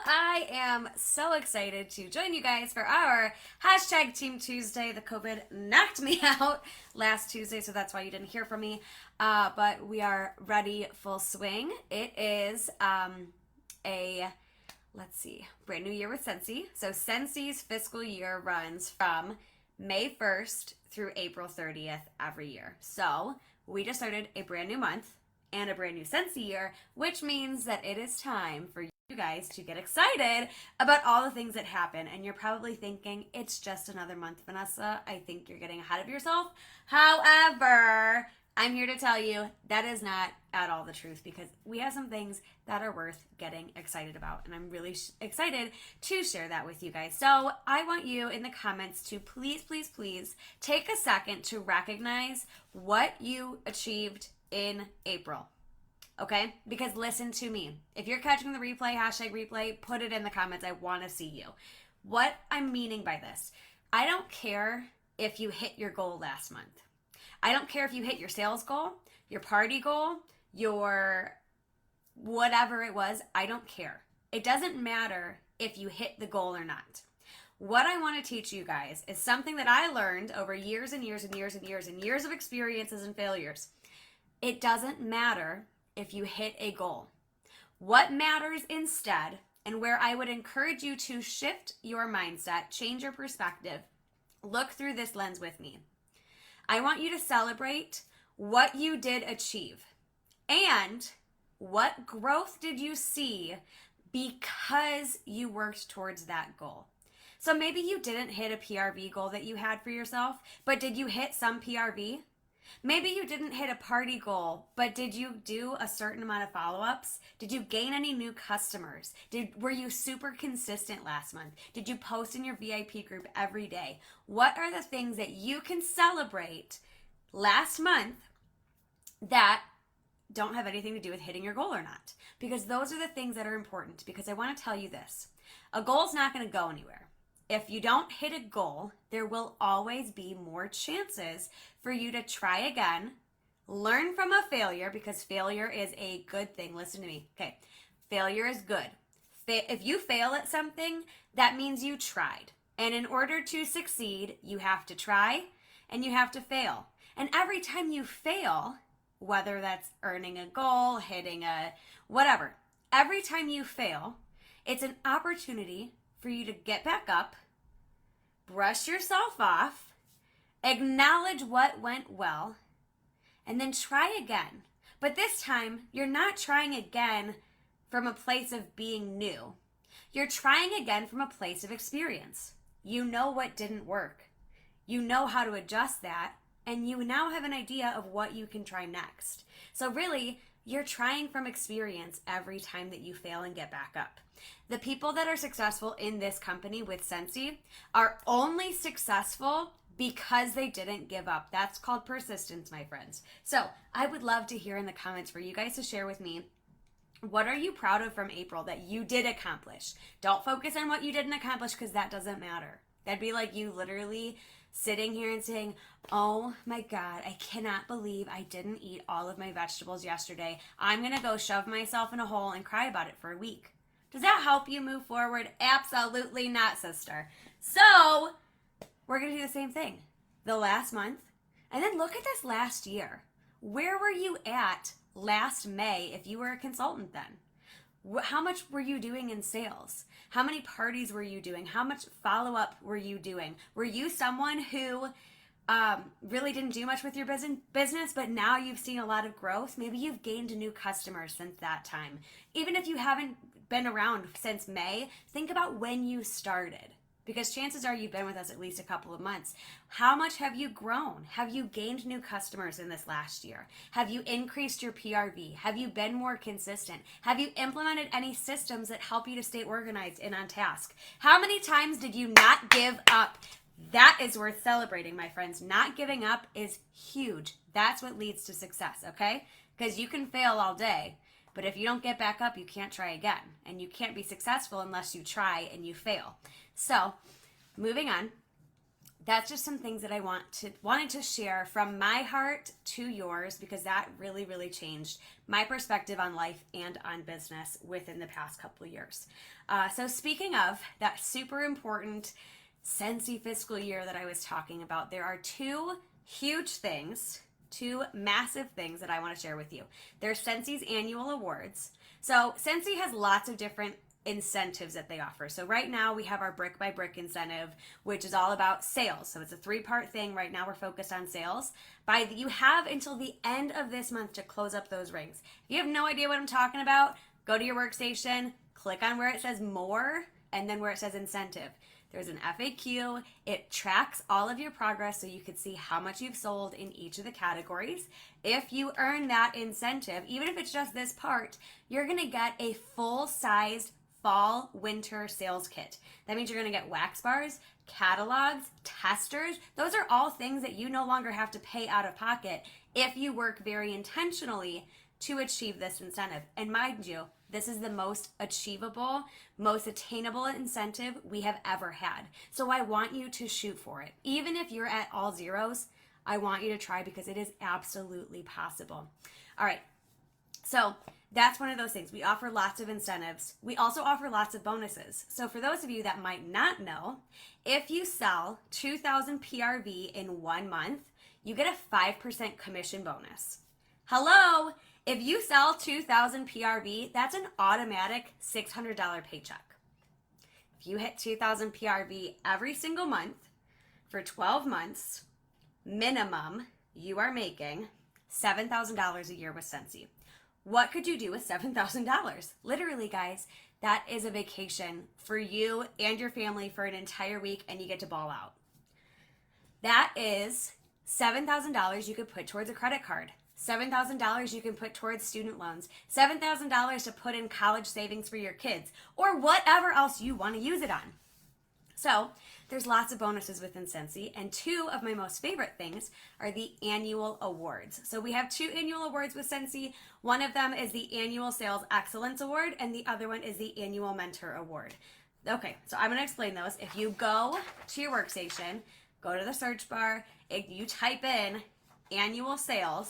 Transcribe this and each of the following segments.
I am so excited to join you guys for our hashtag Team Tuesday. The COVID knocked me out last Tuesday, so that's why you didn't hear from me. But we are ready full swing. It is a, let's see, brand new year with Scentsy. So Scentsy's fiscal year runs from May 1st through April 30th every year. So we just started a brand new month and a brand new Scentsy year, which means that it is time for you guys to get excited about all the things that happen. And you're probably thinking, it's just another month, Vanessa. I think you're getting ahead of yourself. However, I'm here to tell you that is not at all the truth, because we have some things that are worth getting excited about. And I'm really excited to share that with you guys. So I want you in the comments to please take a second to recognize what you achieved in April. Okay? Because listen to me. If you're catching the replay, hashtag replay, put it in the comments. I want to see you. What I'm meaning by this, I don't care if you hit your goal last month. I don't care if you hit your sales goal, your party goal, your whatever it was. I don't care. It doesn't matter if you hit the goal or not. What I want to teach you guys is something that I learned over years and years and years and years and years of experiences and failures. It doesn't matter if you hit a goal. What matters instead, and where I would encourage you to shift your mindset, change your perspective, look through this lens with me. I want you to celebrate what you did achieve and what growth did you see because you worked towards that goal. So maybe you didn't hit a PRV goal that you had for yourself, but did you hit some PRV? Maybe you didn't hit a party goal, but did you do a certain amount of follow-ups? Did you gain any new customers? Were you super consistent last month? Did you post in your VIP group every day? What are the things that you can celebrate last month that don't have anything to do with hitting your goal or not? Because those are the things that are important, because I want to tell you this. A goal's not going to go anywhere. If you don't hit a goal, there will always be more chances for you to try again, learn from a failure, because failure is a good thing. Listen to me. Okay. Failure is good. If you fail at something, that means you tried. And in order to succeed, you have to try and you have to fail. And every time you fail, whether that's earning a goal, hitting a whatever, every time you fail, it's an opportunity for you to get back up, brush yourself off, acknowledge what went well, and then try again. But this time, you're not trying again from a place of being new. You're trying again from a place of experience. You know what didn't work. You know how to adjust that, and you now have an idea of what you can try next. So really, you're trying from experience every time that you fail and get back up. The people that are successful in this company with Scentsy are only successful because they didn't give up. That's called persistence, my friends. So I would love to hear in the comments for you guys to share with me, what are you proud of from April that you did accomplish? Don't focus on what you didn't accomplish, because that doesn't matter. That'd be like you literally sitting here and saying, oh my God, I cannot believe I didn't eat all of my vegetables yesterday. I'm going to go shove myself in a hole and cry about it for a week. Does that help you move forward? Absolutely not, sister. So we're going to do the same thing the last month. And then look at this last year. Where were you at last May if you were a consultant then? How much were you doing in sales? How many parties were you doing? How much follow-up were you doing? Were you someone who really didn't do much with your business, but now you've seen a lot of growth? Maybe you've gained new customers since that time. Even if you haven't been around since May, think about when you started, because chances are you've been with us at least a couple of months. How much have you grown? Have you gained new customers in this last year? Have you increased your PRV? Have you been more consistent? Have you implemented any systems that help you to stay organized and on task? How many times did you not give up? That is worth celebrating, my friends. Not giving up is huge. That's what leads to success, okay? Because you can fail all day, but if you don't get back up, you can't try again. And you can't be successful unless you try and you fail. So, moving on. that's just some things that I wanted to share from my heart to yours, because that really, really changed my perspective on life and on business within the past couple of years. So speaking of that super important Scentsy fiscal year that I was talking about, there are two huge things, two massive things that I want to share with you. There's Scentsy's annual awards. So Scentsy has lots of different incentives that they offer. So right now we have our brick by brick incentive, which is all about sales. So it's a 3-part thing. Right now we're focused on sales. You have until the end of this month to close up those rings. If you have no idea what I'm talking about, go to your workstation, click on where it says more, and then where it says incentive. There's an FAQ. It tracks all of your progress so you can see how much you've sold in each of the categories. If you earn that incentive, even if it's just this part, you're going to get a full-sized fall winter sales kit. That means you're going to get wax bars, catalogs, testers. Those are all things that you no longer have to pay out of pocket if you work very intentionally to achieve this incentive. And mind you, this is the most achievable, most attainable incentive we have ever had. So I want you to shoot for it. Even if you're at all zeros, I want you to try, because it is absolutely possible. All right. So that's one of those things. We offer lots of incentives. We also offer lots of bonuses. So for those of you that might not know, if you sell 2,000 PRV in 1 month, you get a 5% commission bonus. Hello, if you sell 2,000 PRV, that's an automatic $600 paycheck. If you hit 2,000 PRV every single month for 12 months, minimum, you are making $7,000 a year with Scentsy. What could you do with $7,000? Literally, guys, that is a vacation for you and your family for an entire week, and you get to ball out. That is $7,000 you could put towards a credit card. $7,000 you can put towards student loans. $7,000 to put in college savings for your kids, or whatever else you want to use it on. So there's lots of bonuses within Scentsy, and two of my most favorite things are the annual awards. So we have 2 annual awards with Scentsy. One of them is the Annual Sales Excellence Award, and the other one is the Annual Mentor Award. Okay, so I'm going to explain those. If you go to your workstation, go to the search bar, if you type in annual sales,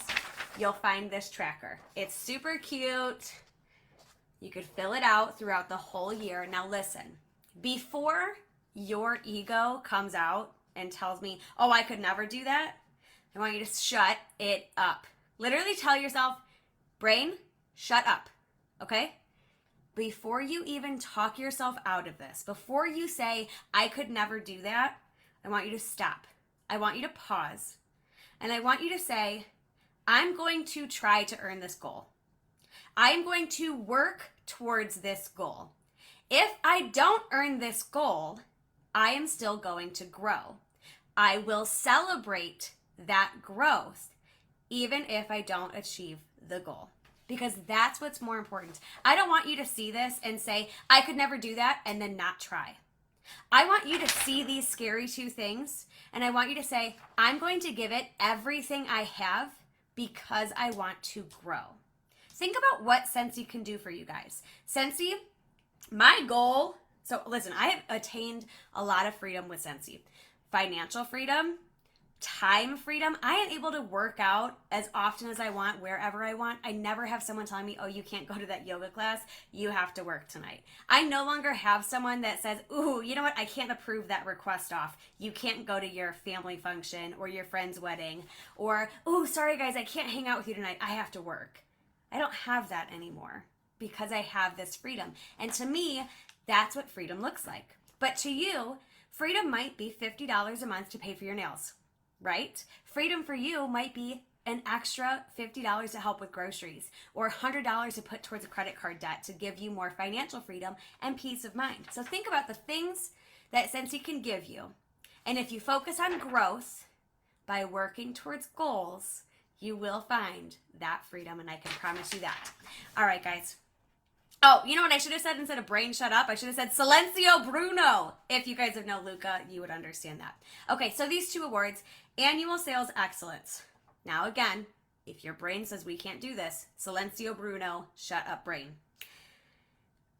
you'll find this tracker. It's super cute. You could fill it out throughout the whole year. Now listen, before your ego comes out and tells me, oh, I could never do that, I want you to shut it up. Literally tell yourself, brain, shut up, okay? Before you even talk yourself out of this, before you say, I could never do that, I want you to stop. I want you to pause. And I want you to say, I'm going to try to earn this goal. I'm going to work towards this goal. If I don't earn this goal, I am still going to grow. I will celebrate that growth, even if I don't achieve the goal, because that's what's more important. I don't want you to see this and say, I could never do that, and then not try. I want you to see these scary 2 things, and I want you to say, I'm going to give it everything I have because I want to grow. Think about what Scentsy can do for you guys. Scentsy, my goal, so listen, I have attained a lot of freedom with Scentsy. Financial freedom, time freedom. I am able to work out as often as I want, wherever I want. I never have someone telling me, oh, you can't go to that yoga class. You have to work tonight. I no longer have someone that says, ooh, you know what? I can't approve that request off. You can't go to your family function or your friend's wedding. Or, ooh, sorry guys, I can't hang out with you tonight. I have to work. I don't have that anymore because I have this freedom. And to me, that's what freedom looks like. But to you, freedom might be $50 a month to pay for your nails. Right? Freedom for you might be an extra $50 to help with groceries, or $100 to put towards a credit card debt to give you more financial freedom and peace of mind. So think about the things that Scentsy can give you. And if you focus on growth by working towards goals, you will find that freedom, and I can promise you that. All right, guys. Oh, you know what I should have said instead of brain shut up? I should have said Silencio Bruno. If you guys have known Luca, you would understand that. Okay, so these 2 awards, Annual Sales Excellence. Now again, if your brain says we can't do this, Silencio Bruno, shut up brain.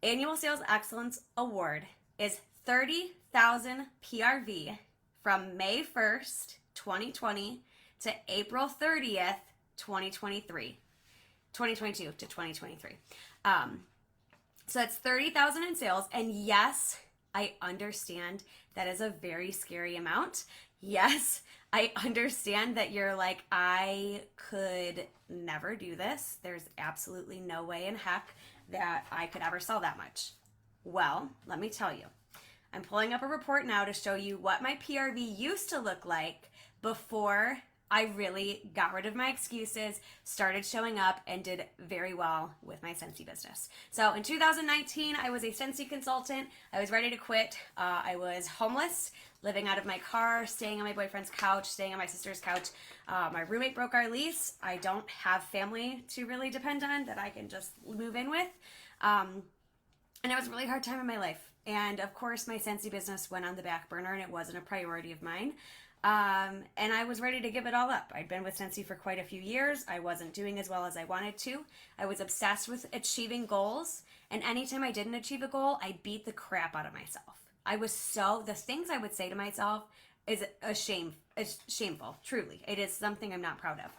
Annual Sales Excellence Award is 30,000 PRV from May 1st, 2020 to April 30th, 2023. 2022 to 2023. So that's 30,000 in sales. And yes, I understand that is a very scary amount. Yes, I understand that you're like, I could never do this. There's absolutely no way in heck that I could ever sell that much. Well, let me tell you. I'm pulling up a report now to show you what my PRV used to look like before I really got rid of my excuses, started showing up, and did very well with my Scentsy business. So in 2019, I was a Scentsy consultant. I was ready to quit. I was homeless, living out of my car, staying on my boyfriend's couch, staying on my sister's couch. My roommate broke our lease. I don't have family to really depend on that I can just move in with. And it was a really hard time in my life. And of course, my Scentsy business went on the back burner and it wasn't a priority of mine. And I was ready to give it all up. I'd been with Scentsy for quite a few years. I wasn't doing as well as I wanted to. I was obsessed with achieving goals. And anytime I didn't achieve a goal, I beat the crap out of myself. The things I would say to myself is it's shameful, truly. It is something I'm not proud of.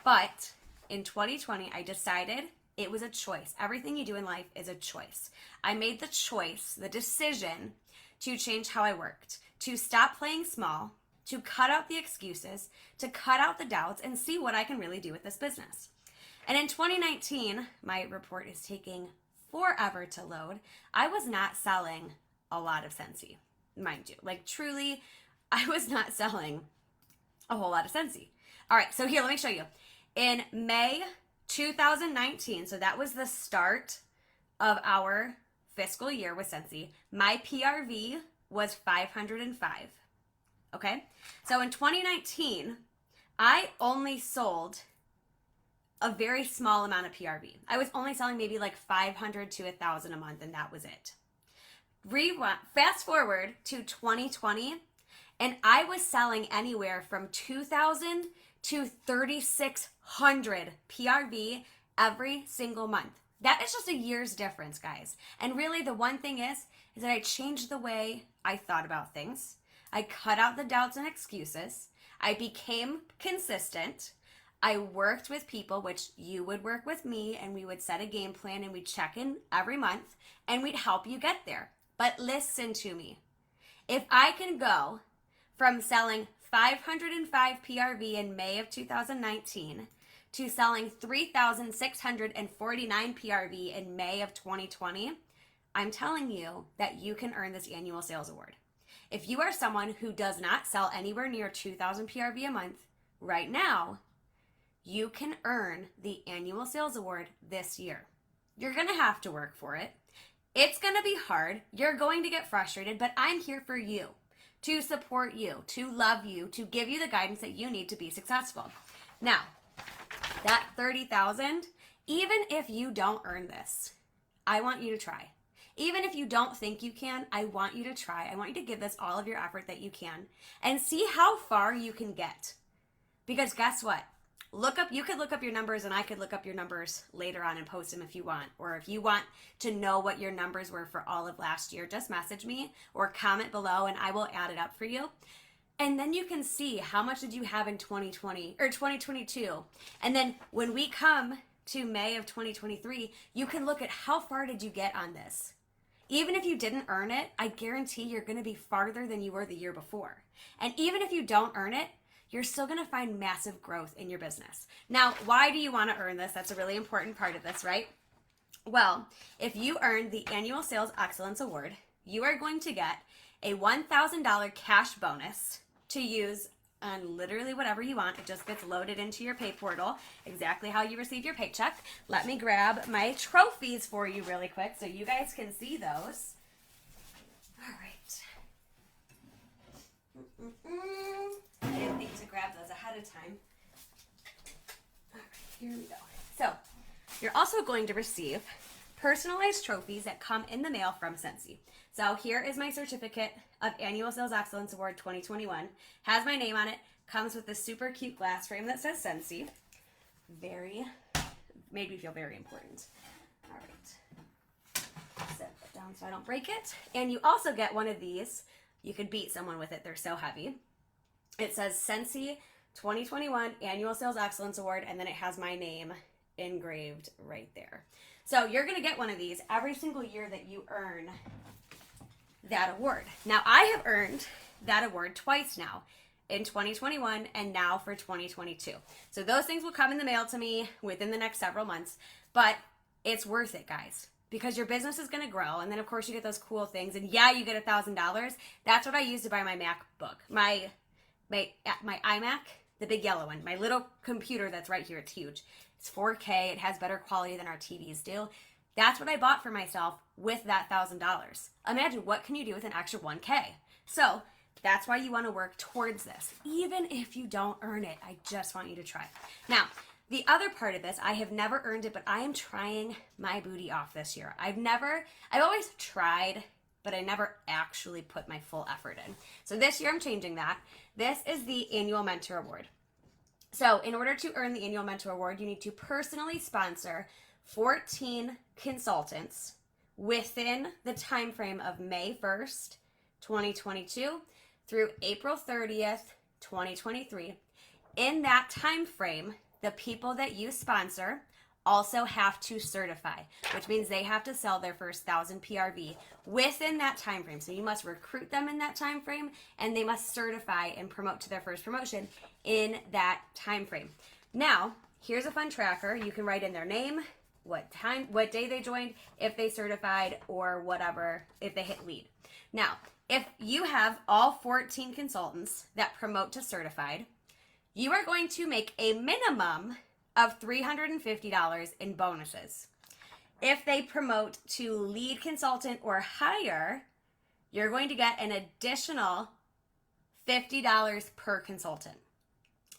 But in 2020, I decided it was a choice. Everything you do in life is a choice. I made the choice, the decision to change how I worked, to stop playing small, to cut out the excuses, to cut out the doubts, and see what I can really do with this business. And in 2019, my report is taking forever to load. I was not selling a lot of Scentsy, mind you. Like truly, I was not selling a whole lot of Scentsy. All right, so here, let me show you. In May 2019, so that was the start of our fiscal year with Scentsy, my PRV was 505. Okay, so in 2019, I only sold a very small amount of PRV. I was only selling maybe like 500 to 1,000 a month, and that was it. Fast forward to 2020, and I was selling anywhere from 2,000 to 3,600 PRV every single month. That is just a year's difference, guys. And really, the one thing is that I changed the way I thought about things. I cut out the doubts and excuses. I became consistent. I worked with people, which you would work with me, and we would set a game plan and we'd check in every month and we'd help you get there. But listen to me. If I can go from selling 505 PRV in May of 2019 to selling 3,649 PRV in May of 2020, I'm telling you that you can earn this annual sales award. If you are someone who does not sell anywhere near 2,000 PRV a month right now, you can earn the annual sales award this year. You're going to have to work for it. It's going to be hard. You're going to get frustrated, but I'm here for you, to support you, to love you, to give you the guidance that you need to be successful. Now, that 30,000, even if you don't earn this, I want you to try. Even if you don't think you can, I want you to try. I want you to give this all of your effort that you can and see how far you can get. Because guess what? You could look up your numbers, and I could look up your numbers later on and post them if you want. Or if you want to know what your numbers were for all of last year, just message me or comment below and I will add it up for you. And then you can see how much did you have in 2020 or 2022. And then when we come to May of 2023, you can look at how far did you get on this. Even if you didn't earn it, I guarantee you're going to be farther than you were the year before. And even if you don't earn it, you're still going to find massive growth in your business. Now, why do you want to earn this? That's a really important part of this, right? Well, if you earn the Annual Sales Excellence Award, you are going to get a $1,000 cash bonus to use on literally whatever you want. It just gets loaded into your pay portal, exactly how you receive your paycheck. Let me grab my trophies for you really quick so you guys can see those. All right. I didn't think to grab those ahead of time. All right, here we go. So, you're also going to receive personalized trophies that come in the mail from Scentsy. So here is my certificate of Annual Sales Excellence Award 2021. Has my name on it. Comes with this super cute glass frame that says Scentsy. Made me feel very important. All right. Set that down so I don't break it. And you also get one of these You could beat someone with it. They're so heavy. It says Scentsy 2021 Annual Sales Excellence Award, and then it has my name engraved right there. So you're going to get one of these every single year that you earn that award. Now, I have earned that award twice now, in 2021 and now for 2022. So those things will come in the mail to me within the next several months, but it's worth it, guys, because your business is going to grow. And then of course you get those cool things, and yeah, you get $1,000. That's what I use to buy my MacBook, my iMac, the big yellow one, my little computer that's right here. It's huge. It's 4K. It has better quality than our TVs do. That's what I bought for myself with that $1,000. Imagine, what can you do with an extra 1K? So that's why you want to work towards this. Even if you don't earn it, I just want you to try. Now, the other part of this, I have never earned it, but I am trying my booty off this year. I've always tried, but I never actually put my full effort in. So this year I'm changing that. This is the Annual Mentor Award. So in order to earn the Annual Mentor Award, you need to personally sponsor 14 consultants within the time frame of May 1st, 2022 through April 30th, 2023. In that time frame, the people that you sponsor also have to certify, which means they have to sell their first 1,000 PRV within that time frame. So you must recruit them in that time frame, and they must certify and promote to their first promotion in that time frame. Now, here's a fun tracker. You can write in their name, what time, what day they joined, if they certified, or whatever, if they hit lead. Now, if you have all 14 consultants that promote to certified, you are going to make a minimum of $350 in bonuses. If they promote to lead consultant or higher, you're going to get an additional $50 per consultant.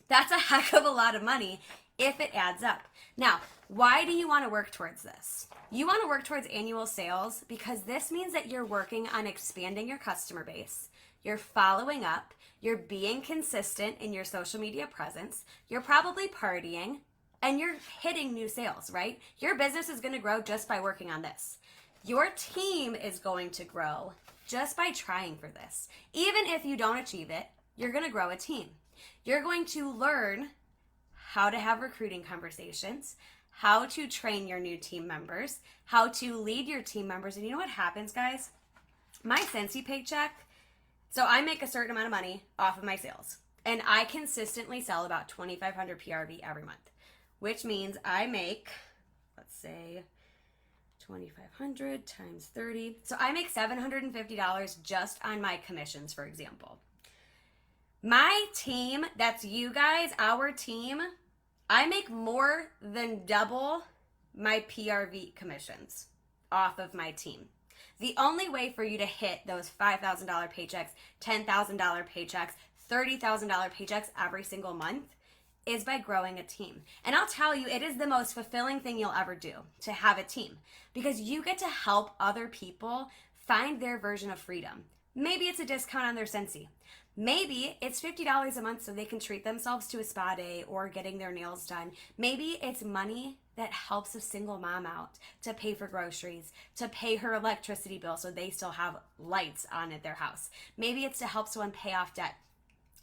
That's a heck of a lot of money if it adds up. Now, why do you want to work towards this? You want to work towards annual sales because this means that you're working on expanding your customer base, you're following up, you're being consistent in your social media presence, you're probably partying, and you're hitting new sales, right? Your business is going to grow just by working on this. Your team is going to grow just by trying for this. Even if you don't achieve it, you're going to grow a team. You're going to learn how to have recruiting conversations, how to train your new team members, how to lead your team members. And you know what happens, guys? My Scentsy paycheck, so I make a certain amount of money off of my sales, and I consistently sell about 2,500 PRV every month, which means I make, let's say, 2,500 times 30. So I make $750 just on my commissions, for example. My team, that's you guys, our team, I make more than double my PRV commissions off of my team. The only way for you to hit those $5,000 paychecks, $10,000 paychecks, $30,000 paychecks every single month is by growing a team. And I'll tell you, it is the most fulfilling thing you'll ever do to have a team, because you get to help other people find their version of freedom. Maybe it's a discount on their Scentsy. Maybe it's $50 a month so they can treat themselves to a spa day or getting their nails done. Maybe it's money that helps a single mom out to pay for groceries, to pay her electricity bill so they still have lights on at their house. Maybe it's to help someone pay off debt.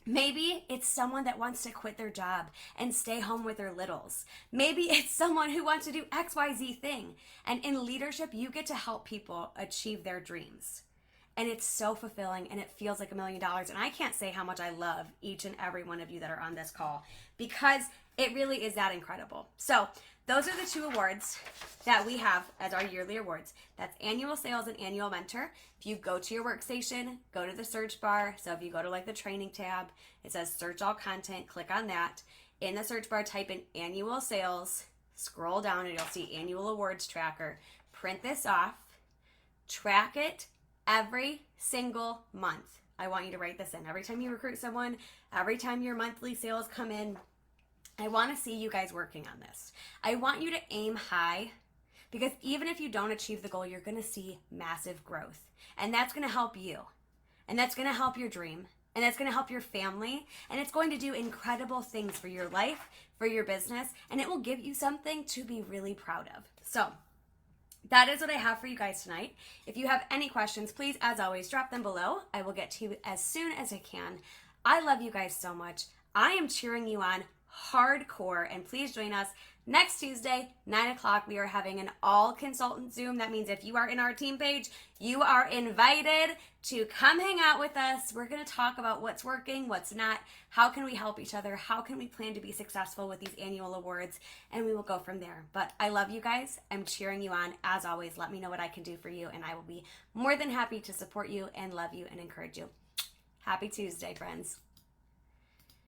Maybe it's someone that wants to quit their job and stay home with their littles. Maybe it's someone who wants to do XYZ thing. And in leadership, you get to help people achieve their dreams. And it's so fulfilling, and it feels like $1 million. And I can't say how much I love each and every one of you that are on this call, because it really is that incredible. So those are the two awards that we have as our yearly awards. That's Annual Sales and Annual Mentor. If you go to your workstation, go to the search bar. So if you go to like the training tab, it says search all content, click on that. In the search bar, type in Annual Sales, scroll down and you'll see Annual Awards Tracker. Print this off, track it every single month. I want you to write this in. Every time you recruit someone, every time your monthly sales come in, I want to see you guys working on this. I want you to aim high, because even if you don't achieve the goal, you're going to see massive growth. And that's going to help you. And that's going to help your dream. And that's going to help your family. And it's going to do incredible things for your life, for your business. And it will give you something to be really proud of. So that is what I have for you guys tonight. If you have any questions, please, as always, drop them below. I will get to you as soon as I can. I love you guys so much. I am cheering you on hardcore, and please join us next Tuesday, 9 o'clock. We are having an all consultant Zoom. That means if you are in our team page, you are invited to come hang out with us. We're going to talk about what's working, what's not, how can we help each other, how can we plan to be successful with these annual awards, and we will go from there. But I love you guys. I'm cheering you on. As always, let me know what I can do for you, and I will be more than happy to support you and love you and encourage you. Happy Tuesday, friends.